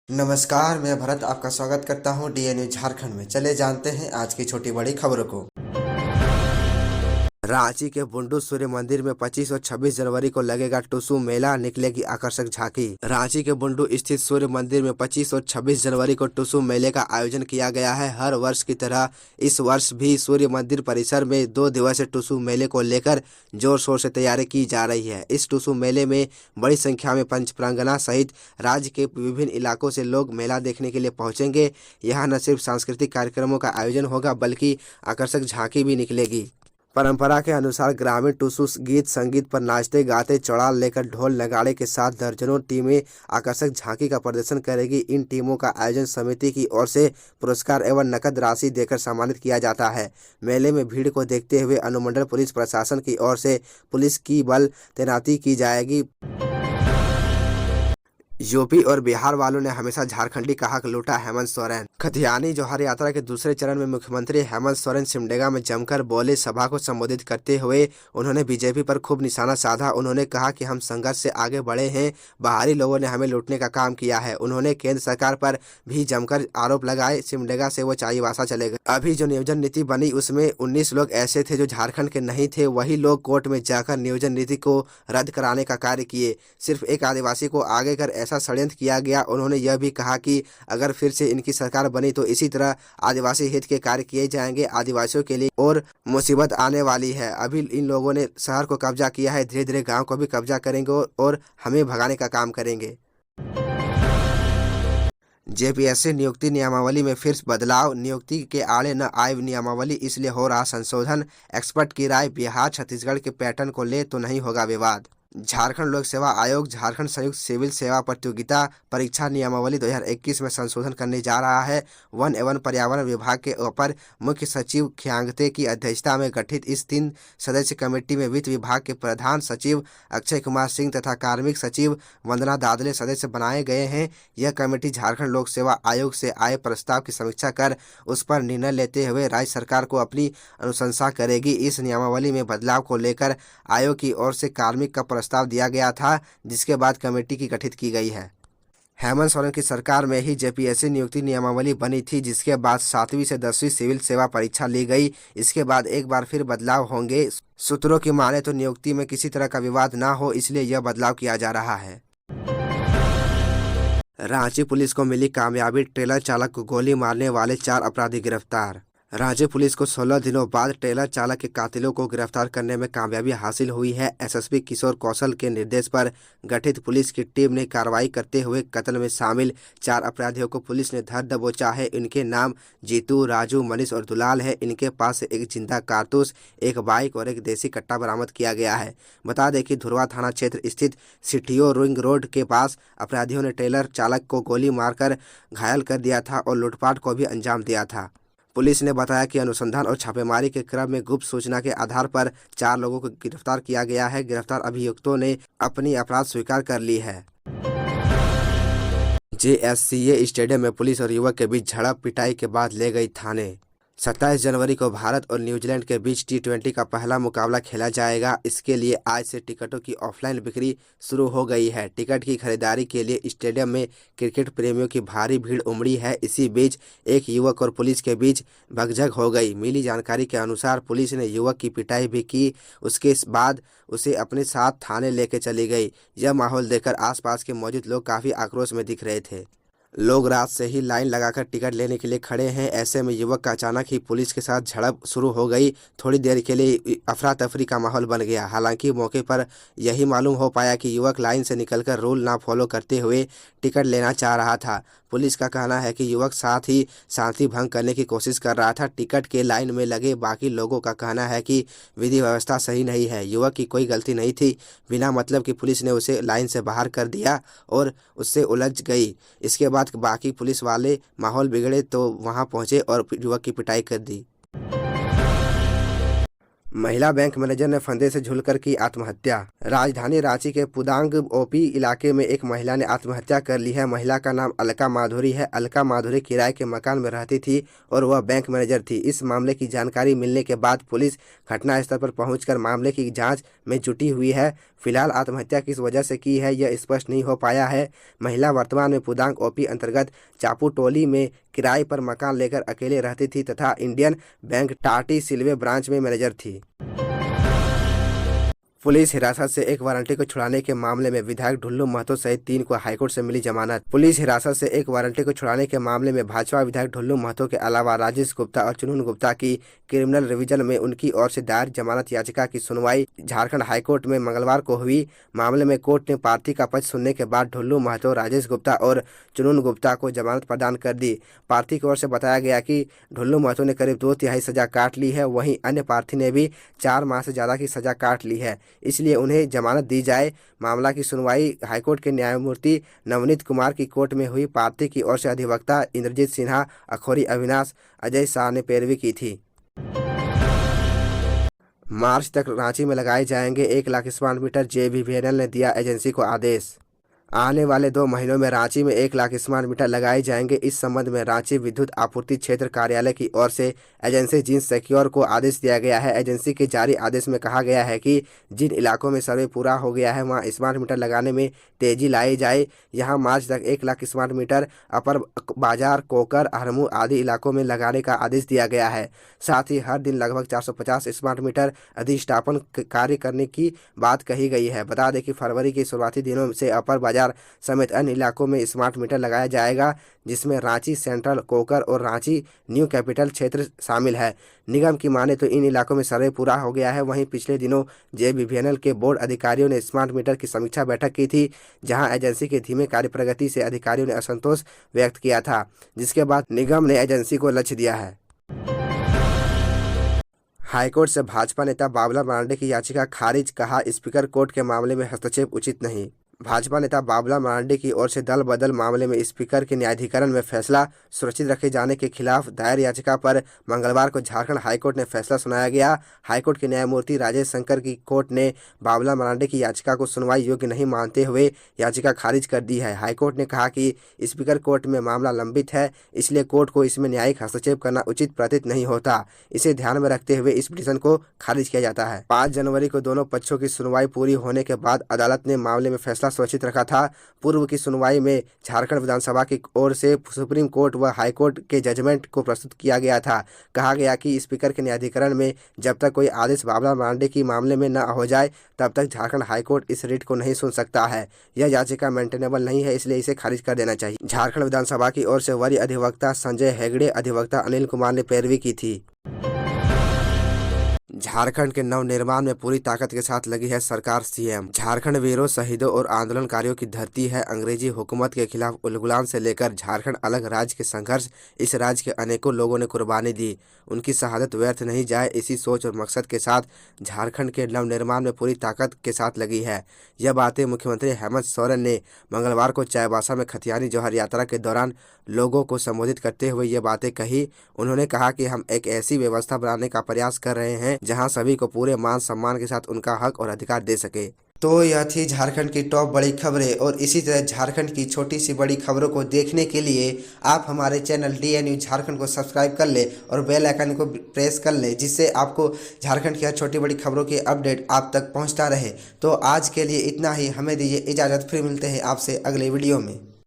नमस्कार, मैं भरत आपका स्वागत करता हूँ डीएनए झारखंड में। चले जानते हैं आज की छोटी बड़ी खबरों को। रांची के बुंडू सूर्य मंदिर में 25 और 26 जनवरी को लगेगा टुसु मेला, निकलेगी आकर्षक झांकी। रांची के बुंडू स्थित सूर्य मंदिर में 25 और 26 जनवरी को टुसु मेले का आयोजन किया गया है। हर वर्ष की तरह इस वर्ष भी सूर्य मंदिर परिसर में 2 दिवसीय टुसु मेले को लेकर जोर शोर से तैयारी की जा रही है। इस टुसु मेले में बड़ी संख्या में पंच प्रांगना सहित राज्य के विभिन्न इलाकों से लोग मेला देखने के लिए पहुंचेंगे। यहाँ न सिर्फ सांस्कृतिक कार्यक्रमों का आयोजन होगा बल्कि आकर्षक झांकी भी निकलेगी। परंपरा के अनुसार ग्रामीण टुसु गीत संगीत पर नाचते गाते चौड़ाल लेकर ढोल नगाड़े के साथ दर्जनों टीमें आकर्षक झांकी का प्रदर्शन करेगी। इन टीमों का आयोजन समिति की ओर से पुरस्कार एवं नकद राशि देकर सम्मानित किया जाता है। मेले में भीड़ को देखते हुए अनुमंडल पुलिस प्रशासन की ओर से पुलिस की बल तैनाती की जाएगी। यूपी और बिहार वालों ने हमेशा झारखंडी का हक लूटा, हेमंत सोरेन। खतियानी जोहार यात्रा के दूसरे चरण में मुख्यमंत्री हेमंत सोरेन सिमडेगा में जमकर बोले। सभा को संबोधित करते हुए उन्होंने बीजेपी पर खूब निशाना साधा। उन्होंने कहा कि हम संघर्ष से आगे बढ़े हैं, बाहरी लोगों ने हमें लूटने का काम किया है। उन्होंने केंद्र सरकार पर भी जमकर आरोप लगाए। सिमडेगा से वो चाईबासा चले गए। अभी जो नियोजन नीति बनी उसमें 19 लोग ऐसे थे जो झारखंड के नहीं थे। वही लोग कोर्ट में जाकर नियोजन नीति को रद्द कराने का कार्य किए। सिर्फ एक आदिवासी को आगे कर ऐसा षड्यंत्र किया गया। उन्होंने यह भी कहा कि अगर फिर से इनकी सरकार बनी तो इसी तरह आदिवासी हित के कार्य किए जाएंगे। आदिवासियों के लिए और मुसीबत आने वाली है। अभी इन लोगों ने शहर को कब्जा किया है, धीरे धीरे गांव को भी कब्जा करेंगे और हमें भगाने का काम करेंगे। जेपीएससी नियुक्ति नियमावली में फिर बदलाव, नियुक्ति के आड़े न आए नियमावली, इसलिए हो रहा संशोधन। एक्सपर्ट की राय, बिहार छत्तीसगढ़ के पैटर्न को ले तो नहीं होगा विवाद। झारखंड लोक सेवा आयोग झारखंड संयुक्त सिविल सेवा प्रतियोगिता परीक्षा नियमावली 2021 में संशोधन करने जा रहा है। वन एवं पर्यावरण विभाग के अपर मुख्य सचिव खियांगते की अध्यक्षता में गठित इस 3 सदस्य कमेटी में वित्त विभाग के प्रधान सचिव अक्षय कुमार सिंह तथा कार्मिक सचिव वंदना दादले सदस्य बनाए गए हैं। यह कमेटी झारखंड लोक सेवा आयोग से आए प्रस्ताव की समीक्षा कर उस पर निर्णय लेते हुए राज्य सरकार को अपनी अनुशंसा करेगी। इस नियमावली में बदलाव को लेकर आयोग की ओर से कार्मिक का प्रस्ताव दिया गया था, जिसके बाद कमेटी की गठित की गई है। हेमंत सोरेन की सरकार में ही जेपीएससी नियुक्ति नियमावली बनी थी, जिसके बाद 7वीं से 10वीं सिविल सेवा परीक्षा ली गई। इसके बाद एक बार फिर बदलाव होंगे। सूत्रों की माने तो नियुक्ति में किसी तरह का विवाद ना हो, इसलिए यह बदलाव किया जा रहा है। रांची पुलिस को मिली कामयाबी, ट्रेलर चालक को गोली मारने वाले 4 अपराधी गिरफ्तार। रांची पुलिस को 16 दिनों बाद ट्रेलर चालक के कातिलों को गिरफ्तार करने में कामयाबी हासिल हुई है। एसएसपी किशोर कौशल के निर्देश पर गठित पुलिस की टीम ने कार्रवाई करते हुए कत्ल में शामिल 4 अपराधियों को पुलिस ने धर दबोचा है। इनके नाम जीतू, राजू, मनीष और दुलाल है। इनके पास से एक जिंदा कारतूस, एक बाइक और एक देसी कट्टा बरामद किया गया है। बता दें कि धुरवा थाना क्षेत्र स्थित सिटियो रिंग रोड के पास अपराधियों ने ट्रेलर चालक को गोली मारकर घायल कर दिया था और लूटपाट को भी अंजाम दिया था। पुलिस ने बताया कि अनुसंधान और छापेमारी के क्रम में गुप्त सूचना के आधार पर 4 लोगों को गिरफ्तार किया गया है। गिरफ्तार अभियुक्तों ने अपनी अपराध स्वीकार कर ली है। जेएससीए स्टेडियम में पुलिस और युवक के बीच झड़प, पिटाई के बाद ले गई थाने। 27 जनवरी को भारत और न्यूजीलैंड के बीच T20 का पहला मुकाबला खेला जाएगा। इसके लिए आज से टिकटों की ऑफलाइन बिक्री शुरू हो गई है। टिकट की खरीदारी के लिए स्टेडियम में क्रिकेट प्रेमियों की भारी भीड़ उमड़ी है। इसी बीच एक युवक और पुलिस के बीच भगदड़ हो गई। मिली जानकारी के अनुसार पुलिस ने युवक की पिटाई भी की। उसके बाद उसे अपने साथ थाने लेके चली गई। यह माहौल देखकर आसपास के मौजूद लोग काफ़ी आक्रोश में दिख रहे थे। लोग रात से ही लाइन लगाकर टिकट लेने के लिए खड़े हैं। ऐसे में युवक का अचानक ही पुलिस के साथ झड़प शुरू हो गई। थोड़ी देर के लिए अफरा तफरी का माहौल बन गया। हालांकि मौके पर यही मालूम हो पाया कि युवक लाइन से निकलकर रूल ना फॉलो करते हुए टिकट लेना चाह रहा था। पुलिस का कहना है कि युवक साथ ही शांति भंग करने की कोशिश कर रहा था। टिकट के लाइन में लगे बाकी लोगों का कहना है कि विधि व्यवस्था सही नहीं है। युवक की कोई गलती नहीं थी। बिना मतलब की पुलिस ने उसे लाइन से बाहर कर दिया और उससे उलझ गई। इसके बाद बाकी पुलिस वाले माहौल बिगड़े तो वहां पहुंचे और युवक की पिटाई कर दी। महिला बैंक मैनेजर ने फंदे से झूलकर की आत्महत्या। राजधानी रांची के पुदांग ओपी इलाके में एक महिला ने आत्महत्या कर ली है। महिला का नाम अलका माधुरी है। अलका माधुरी किराए के मकान में रहती थी और वह बैंक मैनेजर थी। इस मामले की जानकारी मिलने के बाद पुलिस घटनास्थल पर पहुंचकर मामले की जांच में जुटी हुई है। फिलहाल आत्महत्या किस वजह से की है यह स्पष्ट नहीं हो पाया है। महिला वर्तमान में पुदांग ओपी अंतर्गत चापू टोली में किराए पर मकान लेकर अकेले रहती थी तथा इंडियन बैंक टाटी सिलवे ब्रांच में मैनेजर थी। पुलिस हिरासत से एक वारंटी को छुड़ाने के मामले में विधायक ढुल्लू महतो सहित 3 को हाईकोर्ट से मिली जमानत। पुलिस हिरासत से एक वारंटी को छुड़ाने के मामले में भाजपा विधायक ढुल्लू महतो के अलावा राजेश गुप्ता और चुनून गुप्ता की क्रिमिनल रिवीजन में उनकी ओर से दायर जमानत याचिका की सुनवाई झारखंड हाईकोर्ट में मंगलवार को हुई। मामले में कोर्ट ने प्रार्थी का पक्ष सुनने के बाद ढुल्लू महतो, राजेश गुप्ता और चुनून गुप्ता को जमानत प्रदान कर दी। प्रार्थी की ओर से बताया गया कि ढुल्लू महतो ने करीब 2/3 सजा काट ली है। वहीं अन्य प्रार्थी ने भी 4 माह से ज्यादा की सजा काट ली है, इसलिए उन्हें जमानत दी जाए। मामला की सुनवाई हाईकोर्ट के न्यायमूर्ति नवनीत कुमार की कोर्ट में हुई। प्रार्थी की ओर से अधिवक्ता इंद्रजीत सिन्हा, अखौरी अविनाश, अजय शाह ने पैरवी की थी। मार्च तक रांची में लगाए जाएंगे 1 लाख स्मार्ट मीटर। JBVNL ने दिया एजेंसी को आदेश। आने वाले 2 महीनों में रांची में 1 लाख स्मार्ट मीटर लगाए जाएंगे। इस संबंध में रांची विद्युत आपूर्ति क्षेत्र कार्यालय की ओर से एजेंसी जिन सेक्योर को आदेश दिया गया है। एजेंसी के जारी आदेश में कहा गया है कि जिन इलाकों में सर्वे पूरा हो गया है वहां स्मार्ट मीटर लगाने में तेजी लाई जाए। यहां मार्च तक 1 लाख स्मार्ट मीटर अपर बाजार, कोकर, हरमू आदि इलाकों में लगाने का आदेश दिया गया है। साथ ही हर दिन लगभग 450 स्मार्ट मीटर अधिष्ठापन कार्य करने की बात कही गई है। बता दें कि फरवरी के शुरुआती दिनों से अपर बाजार समेत अन्य इलाकों में स्मार्ट मीटर लगाया जाएगा, जिसमें रांची सेंट्रल, कोकर और रांची न्यू कैपिटल क्षेत्र शामिल है। निगम की माने तो इन इलाकों में सर्वे पूरा हो गया है। वहीं पिछले दिनों JBVNL के बोर्ड अधिकारियों ने स्मार्ट मीटर की समीक्षा बैठक की थी, जहां एजेंसी के धीमे कार्य प्रगति से अधिकारियों ने असंतोष व्यक्त किया था, जिसके बाद निगम ने एजेंसी को लक्ष्य दिया है। हाईकोर्ट से भाजपा नेता बाबुलाल मरांडी की याचिका खारिज, कहा स्पीकर कोर्ट के मामले में हस्तक्षेप उचित नहीं। भाजपा नेता बाबुलाल मरांडी की ओर से दल बदल मामले में स्पीकर के न्यायाधिकरण में फैसला सुरक्षित रखे जाने के खिलाफ दायर याचिका पर मंगलवार को झारखंड हाईकोर्ट ने फैसला सुनाया गया। हाईकोर्ट के न्यायमूर्ति राजेश शंकर की कोर्ट ने बाबुलाल मरांडी की याचिका को सुनवाई योग्य नहीं मानते हुए याचिका खारिज कर दी है। हाईकोर्ट ने कहा कि स्पीकर कोर्ट में मामला लंबित है, इसलिए कोर्ट को इसमें न्यायिक हस्तक्षेप करना उचित प्रतीत नहीं होता। इसे ध्यान में रखते हुए इस पिटीशन को खारिज किया जाता है। 5 जनवरी को दोनों पक्षों की सुनवाई पूरी होने के बाद अदालत ने मामले में फैसला सुरक्षित रखा था। पूर्व की सुनवाई में झारखंड विधानसभा की ओर से सुप्रीम कोर्ट व हाईकोर्ट के जजमेंट को प्रस्तुत किया गया था। कहा गया कि स्पीकर के न्यायाधिकरण में जब तक कोई आदेश बाबुलाल मरांडी की मामले में न हो जाए तब तक झारखंड हाईकोर्ट इस रिट को नहीं सुन सकता है। यह याचिका मेंटेनेबल नहीं है, इसलिए इसे खारिज कर देना चाहिए। झारखंड विधानसभा की ओर से वरीय अधिवक्ता संजय हेगड़े, अधिवक्ता अनिल कुमार ने पैरवी की थी। झारखंड के नवनिर्माण में पूरी ताकत के साथ लगी है सरकार। CM झारखंड वीरों, शहीदों और आंदोलनकारियों की धरती है। अंग्रेजी हुकूमत के खिलाफ उलगुलान से लेकर झारखंड अलग राज्य के संघर्ष, इस राज्य के अनेकों लोगों ने कुर्बानी दी। उनकी शहादत व्यर्थ नहीं जाए, इसी सोच और मकसद के साथ झारखंड के नवनिर्माण में पूरी ताकत के साथ लगी है। यह बातें मुख्यमंत्री हेमंत सोरेन ने मंगलवार को चाईबासा में खतियानी जौहर यात्रा के दौरान लोगों को संबोधित करते हुए ये बातें कही। उन्होंने कहा कि हम एक ऐसी व्यवस्था बनाने का प्रयास कर रहे हैं जहां सभी को पूरे मान सम्मान के साथ उनका हक और अधिकार दे सके। तो यह थी झारखंड की टॉप बड़ी खबरें, और इसी तरह झारखंड की छोटी सी बड़ी खबरों को देखने के लिए आप हमारे चैनल DN News झारखंड को सब्सक्राइब कर ले और बेल आइकन को प्रेस कर ले, जिससे आपको झारखंड की हर छोटी बड़ी खबरों के अपडेट आप तक पहुंचता रहे। तो आज के लिए इतना ही, हमें दीजिए इजाज़त, फिर मिलते हैं आपसे अगले वीडियो में।